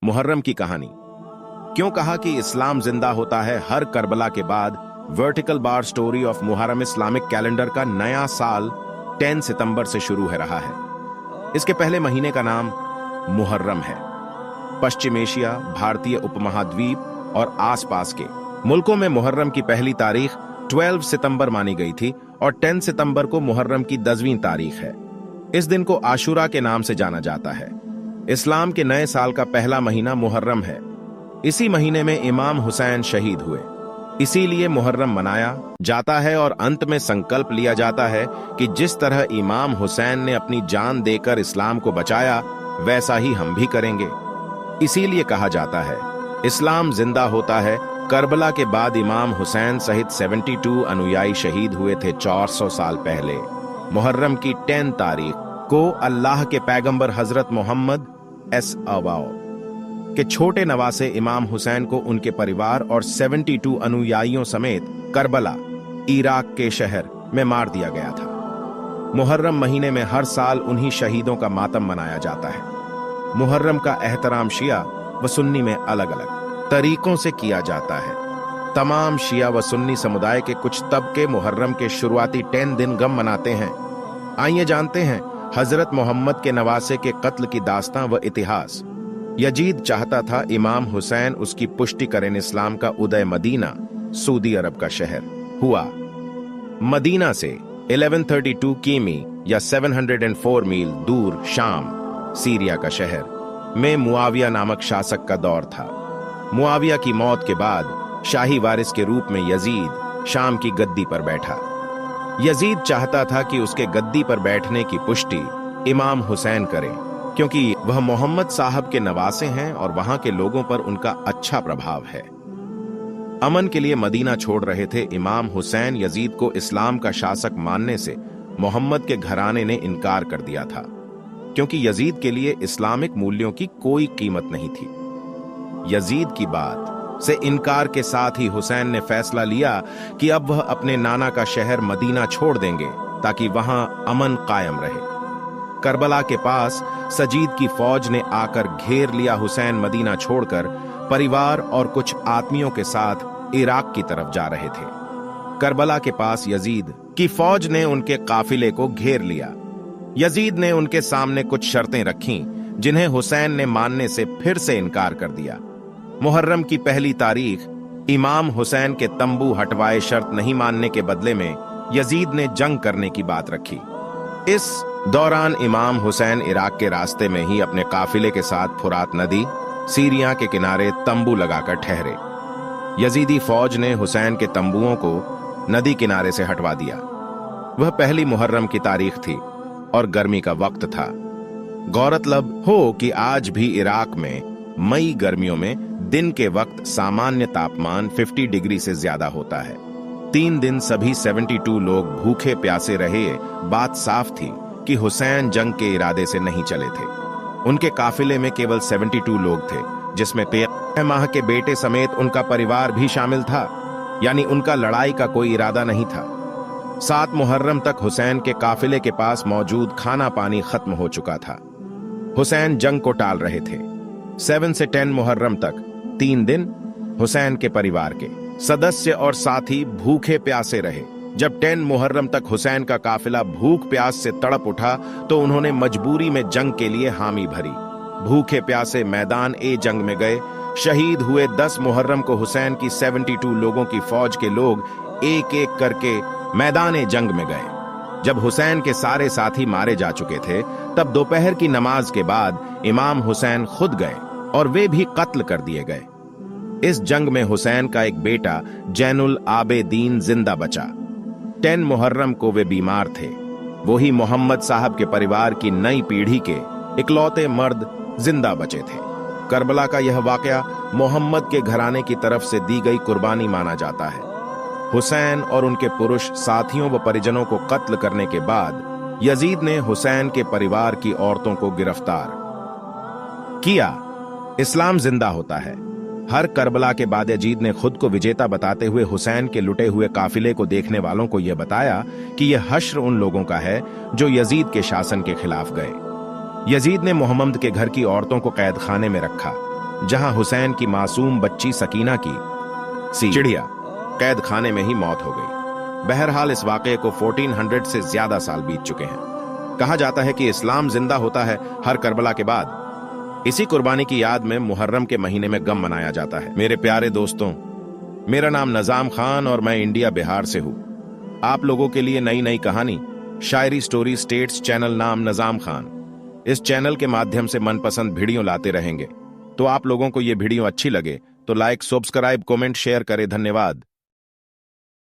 मुहर्रम की कहानी। क्यों कहा कि इस्लाम जिंदा होता है? हर करबला के बाद vertical bar story of Muharram Islamic calendar का नया साल 10 सितंबर से शुरू हो रहा है। इसके पहले महीने का नाम मुहर्रम है। पश्चिम एशिया, भारतीय उपमहाद्वीप और आसपास के मुल्कों में मुहर्रम की पहली तारीख 12 सितंबर मानी गई थी और 10 सितंबर को मुहर्रम की 10वीं तारीख है। इस दिन को आशुरा के नाम से जाना जाता है। इस्लाम के नए साल का पहला महीना मुहर्रम है। इसी महीने में इमाम हुसैन शहीद हुए, इसीलिए मुहर्रम मनाया जाता है और अंत में संकल्प लिया जाता है कि जिस तरह इमाम हुसैन ने अपनी जान देकर इस्लाम को बचाया, वैसा ही हम भी करेंगे। इसीलिए कहा जाता है इस्लाम जिंदा होता है। करबला के बाद इमाम हुसैन सहित 72 अनुयायी शहीद हुए थे 400 साल पहले। मुहर्रम की 10 तारीख को अल्लाह के पैगंबर हजरत मोहम्मद के छोटे नवासे इमाम हुसैन को उनके परिवार और 72 अनुयायियों समेत करबला, इराक के शहर में मार दिया गया था। मुहर्रम महीने में हर साल उन्हीं शहीदों का मातम मनाया जाता है। मुहर्रम का एहतराम शिया व सुन्नी में अलग अलग तरीकों से किया जाता है। तमाम शिया व सुन्नी समुदाय के कुछ तबके मुहर्रम के शुरुआती 10 दिन गम मनाते हैं। आइए जानते हैं हजरत मोहम्मद के नवासे के कत्ल की दास्तां व इतिहास। यजीद चाहता था इमाम हुसैन उसकी पुष्टि करें। इस्लाम का उदय मदीना, सऊदी अरब का शहर, हुआ। मदीना से 1132 किमी या 704 मील दूर शाम, सीरिया का शहर में मुआविया नामक शासक का दौर था। मुआविया की मौत के बाद शाही वारिस के रूप में यजीद शाम की गद्दी पर बैठा। यजीद चाहता था कि उसके गद्दी पर बैठने की पुष्टि इमाम हुसैन करें, क्योंकि वह मोहम्मद साहब के नवासे हैं और वहां के लोगों पर उनका अच्छा प्रभाव है। अमन के लिए मदीना छोड़ रहे थे इमाम हुसैन। यजीद को इस्लाम का शासक मानने से मोहम्मद के घराने ने इनकार कर दिया था, क्योंकि यजीद के लिए इस्लामिक मूल्यों की कोई कीमत नहीं थी। यजीद की बात से इनकार के साथ ही हुसैन ने फैसला लिया कि अब वह अपने नाना का शहर मदीना छोड़ देंगे ताकि वहां अमन कायम रहे। करबला के पास सजीद की फौज ने आकर घेर लिया। हुसैन मदीना छोड़कर परिवार और कुछ आदमियों के साथ इराक की तरफ जा रहे थे। करबला के पास यजीद की फौज ने उनके काफिले को घेर लिया। यजीद ने उनके सामने कुछ शर्तें रखीं, जिन्हें हुसैन ने मानने से फिर से इनकार कर दिया। मुहर्रम की पहली तारीख इमाम हुसैन के तंबू हटवाए शर्त नहीं मानने के बदले में यजीद ने जंग करने की बात रखी। इस दौरान इमाम हुसैन इराक के रास्ते में ही अपने काफिले के साथ फुरात नदी, सीरिया के किनारे तंबू लगाकर ठहरे। यजीदी फौज ने हुसैन के तंबुओं को नदी किनारे से हटवा दिया। वह पहली मुहर्रम की तारीख थी और गर्मी का वक्त था। गौरतलब हो कि आज भी इराक में मई गर्मियों में दिन के वक्त सामान्य तापमान 50 डिग्री से ज्यादा होता है। 3 दिन सभी 72 लोग भूखे प्यासे रहे। बात साफ थी कि हुसैन जंग के इरादे से नहीं चले थे। उनके काफिले में केवल 72 लोग थे, जिसमें 13 माह के बेटे समेत उनका परिवार भी शामिल था, यानी उनका लड़ाई का कोई इरादा नहीं था। 7 मुहर्रम तक हुसैन के काफिले के पास मौजूद खाना पानी खत्म हो चुका था। हुसैन जंग को टाल रहे थे। 7 से 10 मुहर्रम तक 3 दिन हुसैन के परिवार के सदस्य और साथी भूखे प्यासे रहे। जब 10 मुहर्रम तक हुसैन का काफिला भूख प्यास से तड़प उठा तो उन्होंने मजबूरी में जंग के लिए हामी भरी। भूखे प्यासे मैदान ए जंग में गए। शहीद हुए 10 मुहर्रम को हुसैन की 72 लोगों की फौज के लोग एक एक करके मैदान ए जंग में गए। जब हुसैन के सारे साथी मारे जा चुके थे, तब दोपहर की नमाज के बाद इमाम हुसैन खुद गए और वे भी कत्ल कर दिए गए। इस जंग में हुसैन का एक बेटा जैनुल आबेदीन जिंदा बचा। 10 मुहर्रम को वे बीमार थे। वही मोहम्मद साहब के परिवार की नई पीढ़ी के इकलौते मर्द जिंदा बचे थे। करबला का यह वाकया मोहम्मद के घराने की तरफ से दी गई कुर्बानी माना जाता है। हुसैन और उनके पुरुष साथियों व परिजनों को कत्ल करने के बाद यजीद ने हुसैन के परिवार की औरतों को गिरफ्तार किया। इस्लाम जिंदा होता है। हर करबला के बाद यजीद ने खुद को विजेता बताते हुए हुसैन के लुटे हुए काफिले को देखने वालों को यह बताया कि यह हश्र उन लोगों का है जो यजीद के शासन के खिलाफ गए। यजीद ने मोहम्मद के घर की औरतों को कैद खाने में रखा। जहां हुसैन की मासूम बच्ची सकीना की चिड़िया कैद खाने में ही मौत हो गई। बहरहाल इस वाकये को 1400 से ज्यादा साल बीत चुके हैं। कहा जाता है कि इस्लाम जिंदा होता है हर करबला के बाद। इसी कुर्बानी की याद में मुहर्रम के महीने में गम मनाया जाता है। मेरे प्यारे दोस्तों, मेरा नाम नजाम खान और मैं इंडिया बिहार से हूं। आप लोगों के लिए नई नई कहानी, शायरी, स्टोरी स्टेट्स चैनल नाम नजाम खान। इस चैनल के माध्यम से मनपसंद वीडियो लाते रहेंगे। तो आप लोगों को ये वीडियो अच्छी लगे तो लाइक, सब्सक्राइब, कमेंट, शेयर करें। धन्यवाद।